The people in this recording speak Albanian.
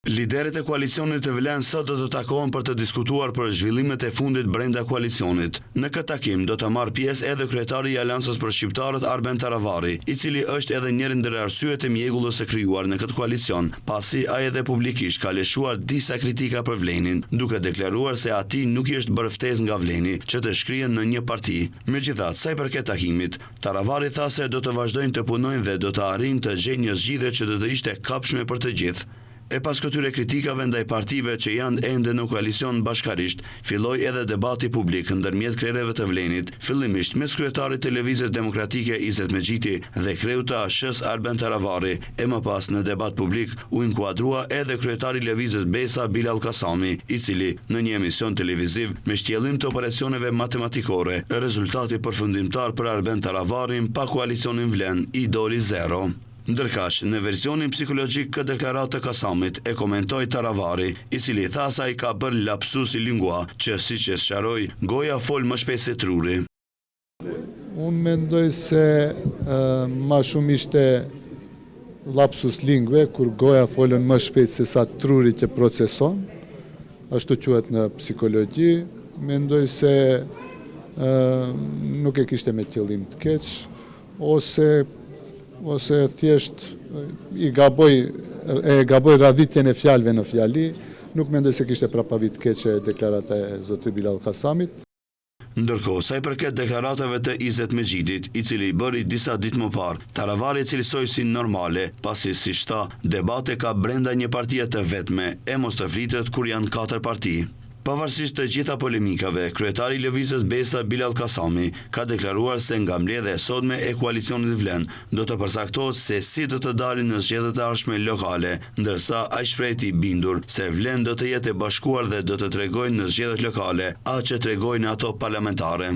Liderët e koalicionit të Vlen sot do të takohen për të diskutuar për zhvillimet e fundit brenda koalicionit. Në këtë takim do të marrë pjesë edhe kryetari i Aleancës për Shqiptarët Arben Taravari, i cili është edhe njëri ndër arsyet e mjegullës së krijuar në këtë koalicion, pasi ai edhe publikisht ka lëshuar disa kritika për Vlenin, duke deklaruar se atij nuk i është bërë ftesë nga Vleni që të shkrihen në një parti. Megjithatë, sa i përket takimit, Taravari tha se do të vazhdojnë të punojnë dhe do të arrijnë të gjejnë një zgjidhje që do të ishte kapshme për të gjithë. E pas këtyre kritikave ndaj partive që janë ende në koalicion bashkarisht, filloi edhe debati publik ndërmjet krereve të Vlenit, fillimisht mes kryetarit të Lëvizjes Demokratike Izet Mexhiti dhe kreut të ASH-s Arben Taravari, e më pas në debat publik u inkuadrua edhe kryetari i Lëvizjes Besa Bilal Kasami, i cili në një emision televiziv me shtjellim të operacioneve matematikore, rezultati përfundimtar për Arben Taravarin pa koalicionin Vlen i doli 0. Ndërkaq, në versionin psikologjik këtë deklaratë të Kasamit e komentoi Taravari, i cili tha se ai ka bërë lapsus i lingua, që siç e sqaroi, goja fol më shpejt se truri. Unë mendoj se ma shumë ishte lapsus lingue, kur goja folën më shpejt se sa truri që proceson, ashtu quhet në psikologji. Mendoj se nuk e kishte me qëllim të keq, ose thjesht e gaboj radhitjen e fjalëve në fjali, nuk mendoj se kishte prapavit keqe deklarata e zotrit Bilal Kasamit. Ndërkohë, sa i përket deklaratave të Izet Mexhitit, i cili i bëri disa ditë më parë, Taravari cilësoi si normale, pasi siç tha, debate ka brenda një partie të vetme, e mos të flitet kur janë 4 parti. Pavarësisht të gjitha polemikave, kryetari i Lëvizjes Besa Bilal Kasami ka deklaruar se nga mbledhja e sotme e koalicionit Vlen do të përcaktohet se si do të dalin në zgjedhjet e ardhshme lokale, ndërsa ai shprehti i bindur se Vlen do të jetë e bashkuar dhe do të tregojnë në zgjedhjet lokale atë që tregojnë ato parlamentare.